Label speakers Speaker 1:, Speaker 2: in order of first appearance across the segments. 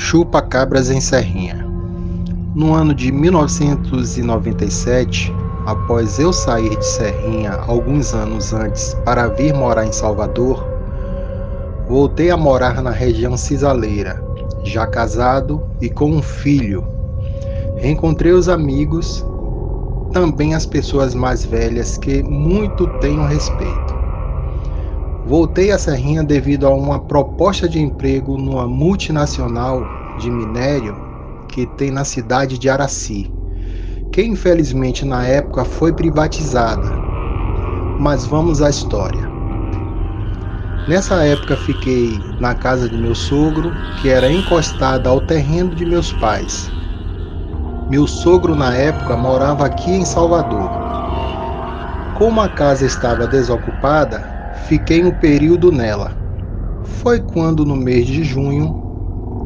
Speaker 1: Chupa-cabras em Serrinha. No ano de 1997, após eu sair de Serrinha alguns anos antes para vir morar em Salvador, voltei a morar na região cisaleira, já casado e com um filho. Reencontrei os amigos, também as pessoas mais velhas que muito tenho respeito. Voltei a Serrinha devido a uma proposta de emprego numa multinacional de minério que tem na cidade de Araci, que infelizmente na época foi privatizada. Mas vamos à história. Nessa época fiquei na casa de meu sogro, que era encostada ao terreno de meus pais. Meu sogro na época morava aqui em Salvador. Como a casa estava desocupada, fiquei um período nela. Foi quando no mês de junho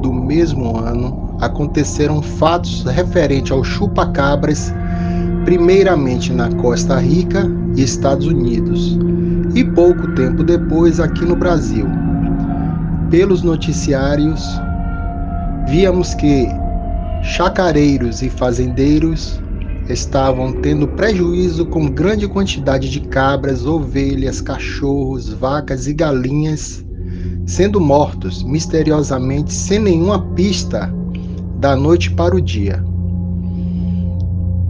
Speaker 1: do mesmo ano aconteceram fatos referentes ao chupa-cabras, primeiramente na Costa Rica e Estados Unidos, e pouco tempo depois aqui no Brasil. Pelos noticiários, víamos que chacareiros e fazendeiros estavam tendo prejuízo com grande quantidade de cabras, ovelhas, cachorros, vacas e galinhas sendo mortos misteriosamente sem nenhuma pista da noite para o dia.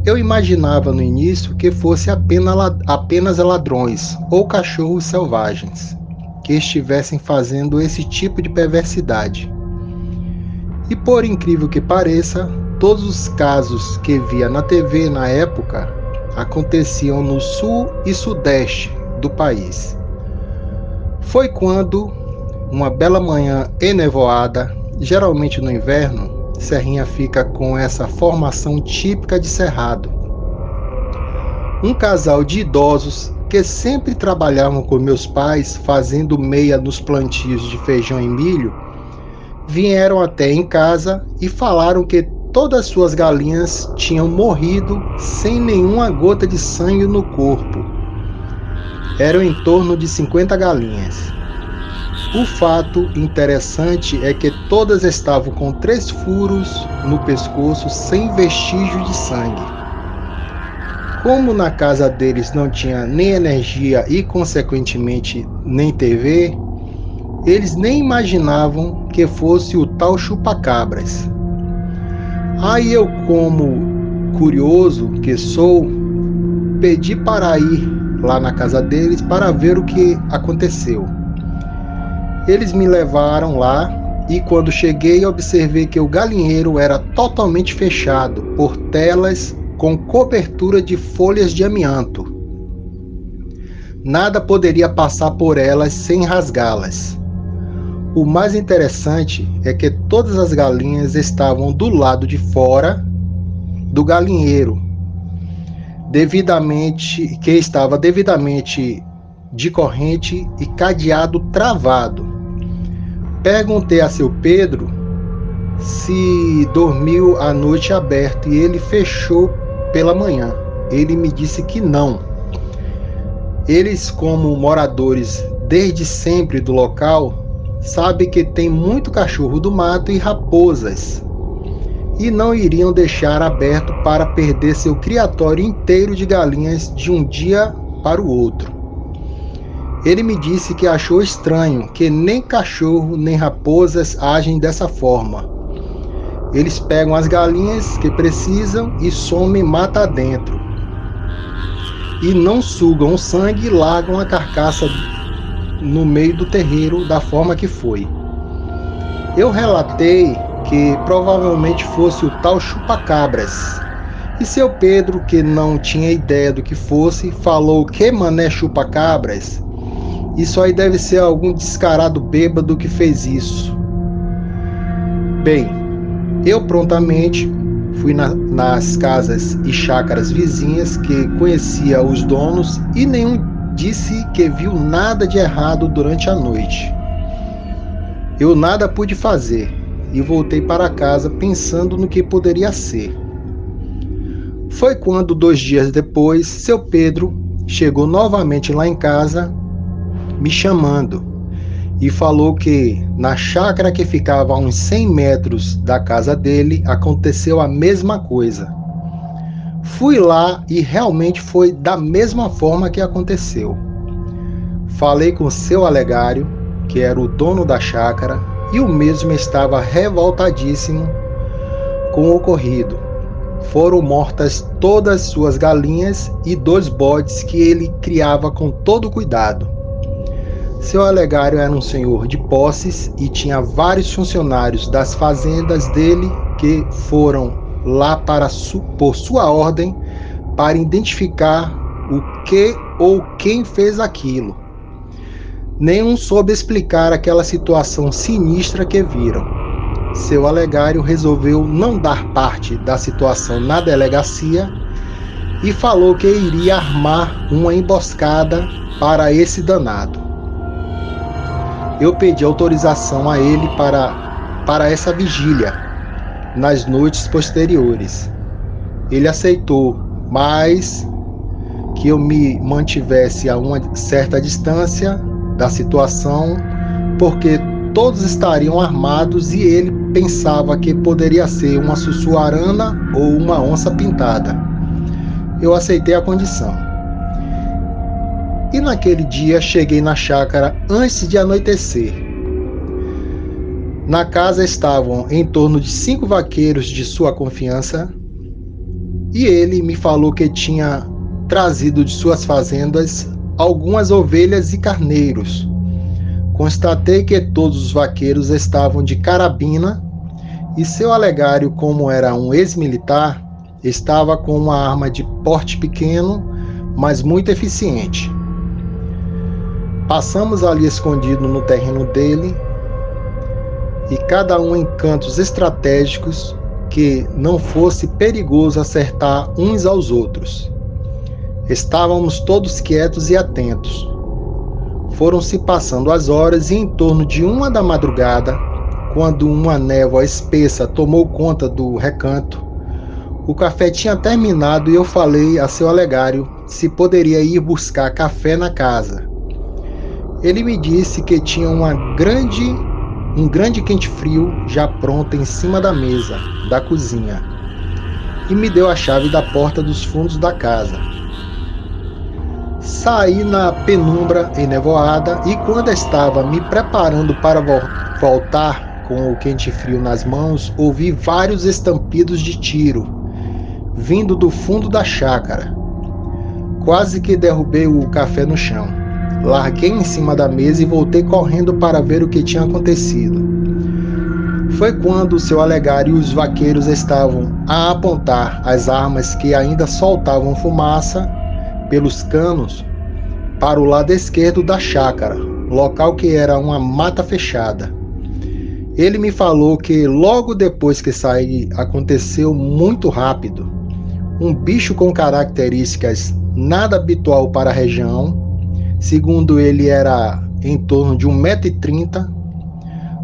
Speaker 1: Eu imaginava no início que fosse apenas ladrões ou cachorros selvagens que estivessem fazendo esse tipo de perversidade. E por incrível que pareça, todos os casos que via na TV na época aconteciam no sul e sudeste do país. Foi quando, uma bela manhã enevoada, geralmente no inverno, Serrinha fica com essa formação típica de cerrado. Um casal de idosos que sempre trabalhavam com meus pais fazendo meia nos plantios de feijão e milho, vieram até em casa e falaram que todas as suas galinhas tinham morrido sem nenhuma gota de sangue no corpo. Eram em torno de 50 galinhas. O fato interessante é que todas estavam com 3 furos no pescoço sem vestígio de sangue. Como na casa deles não tinha nem energia e consequentemente nem TV, eles nem imaginavam que fosse o tal chupa-cabras. Aí eu, como curioso que sou, pedi para ir lá na casa deles para ver o que aconteceu. Eles me levaram lá e quando cheguei observei que o galinheiro era totalmente fechado por telas com cobertura de folhas de amianto. Nada poderia passar por elas sem rasgá-las. O mais interessante é que todas as galinhas estavam do lado de fora do galinheiro, que estava devidamente de corrente e cadeado travado. Perguntei a seu Pedro se dormiu a noite aberto e ele fechou pela manhã. Ele me disse que não. Eles, como moradores desde sempre do local, sabem que tem muito cachorro do mato e raposas, e não iriam deixar aberto para perder seu criatório inteiro de galinhas de um dia para o outro. Ele me disse que achou estranho que nem cachorro nem raposas agem dessa forma. Eles pegam as galinhas que precisam e somem mata adentro. E não sugam o sangue e largam a carcaça no meio do terreiro da forma que foi. Eu relatei que provavelmente fosse o tal chupa-cabras. E seu Pedro, que não tinha ideia do que fosse, falou: "Que mané chupa-cabras? Isso aí deve ser algum descarado bêbado que fez isso." Bem, eu prontamente fui nas casas e chácaras vizinhas que conhecia os donos e nenhum disse que viu nada de errado durante a noite. Eu nada pude fazer e voltei para casa pensando no que poderia ser. Foi quando 2 dias depois, seu Pedro chegou novamente lá em casa me chamando e falou que na chácara que ficava a uns 100 metros da casa dele aconteceu a mesma coisa. Fui lá e realmente foi da mesma forma que aconteceu. Falei com seu Alegário, que era o dono da chácara, e o mesmo estava revoltadíssimo com o ocorrido. Foram mortas todas suas galinhas e 2 bodes que ele criava com todo cuidado. Seu Alegário era um senhor de posses e tinha vários funcionários das fazendas dele que foram lá por sua ordem para identificar o que ou quem fez aquilo. Nenhum soube explicar aquela situação sinistra que viram. Seu Alegário resolveu não dar parte da situação na delegacia e falou que iria armar uma emboscada para esse danado. Eu pedi autorização a ele para essa vigília nas noites posteriores. Ele aceitou, mas que eu me mantivesse a uma certa distância da situação, porque todos estariam armados e ele pensava que poderia ser uma sussuarana ou uma onça pintada. Eu aceitei a condição. E naquele dia cheguei na chácara antes de anoitecer. Na casa estavam em torno de 5 vaqueiros de sua confiança e ele me falou que tinha trazido de suas fazendas algumas ovelhas e carneiros. Constatei que todos os vaqueiros estavam de carabina e seu Alegário, como era um ex-militar, estava com uma arma de porte pequeno, mas muito eficiente. Passamos ali escondido no terreno dele e cada um em cantos estratégicos que não fosse perigoso acertar uns aos outros. Estávamos todos quietos e atentos. Foram-se passando as horas e em torno de 1 da madrugada, quando uma névoa espessa tomou conta do recanto, o café tinha terminado e eu falei a seu Alegário se poderia ir buscar café na casa. Ele me disse que tinha um grande quente-frio já pronto em cima da mesa da cozinha e me deu a chave da porta dos fundos da casa. Saí na penumbra enevoada e quando estava me preparando para voltar com o quente-frio nas mãos, ouvi vários estampidos de tiro vindo do fundo da chácara. Quase que derrubei o café no chão. Larguei em cima da mesa e voltei correndo para ver o que tinha acontecido. Foi quando o seu Alegário e os vaqueiros estavam a apontar as armas que ainda soltavam fumaça pelos canos para o lado esquerdo da chácara, local que era uma mata fechada. Ele me falou que logo depois que saí aconteceu muito rápido. Um bicho com características nada habitual para a região. Segundo ele, era em torno de 1,30 m,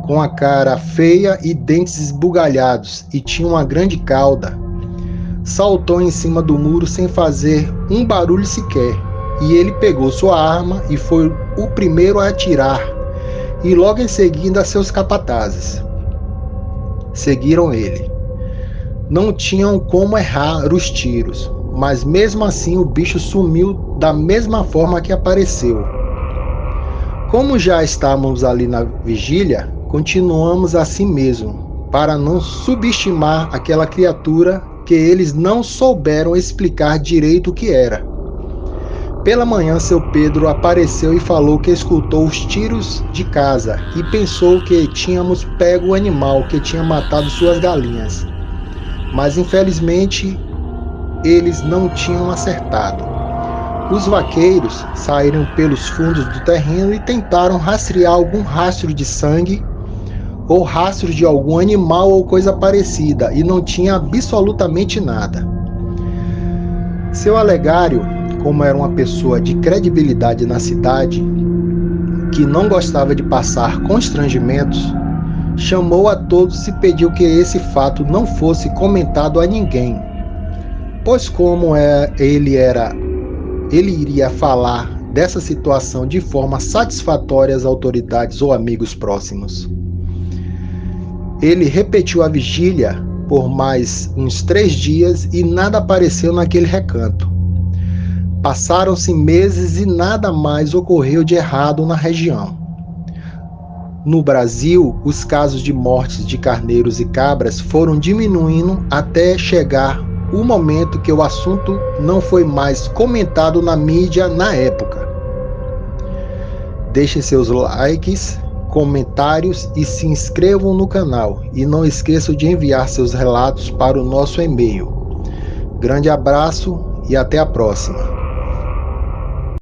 Speaker 1: com a cara feia e dentes esbugalhados, e tinha uma grande cauda. Saltou em cima do muro sem fazer um barulho sequer, e ele pegou sua arma e foi o primeiro a atirar, e logo em seguida seus capatazes seguiram ele. Não tinham como errar os tiros, mas mesmo assim o bicho sumiu da mesma forma que apareceu. Como já estávamos ali na vigília, continuamos assim mesmo, para não subestimar aquela criatura que eles não souberam explicar direito o que era. Pela manhã, seu Pedro apareceu e falou que escutou os tiros de casa e pensou que tínhamos pego o animal que tinha matado suas galinhas. Mas infelizmente eles não tinham acertado. Os vaqueiros saíram pelos fundos do terreno e tentaram rastrear algum rastro de sangue ou rastro de algum animal ou coisa parecida, e não tinha absolutamente nada. Seu Alegário, como era uma pessoa de credibilidade na cidade, que não gostava de passar constrangimentos, chamou a todos e pediu que esse fato não fosse comentado a ninguém, pois como ele iria falar dessa situação de forma satisfatória às autoridades ou amigos próximos. Ele repetiu a vigília por mais uns 3 dias e nada apareceu naquele recanto. Passaram-se meses e nada mais ocorreu de errado na região. No Brasil, os casos de mortes de carneiros e cabras foram diminuindo até chegar o momento que o assunto não foi mais comentado na mídia na época. Deixem seus likes, comentários e se inscrevam no canal. E não esqueçam de enviar seus relatos para o nosso e-mail. Grande abraço e até a próxima.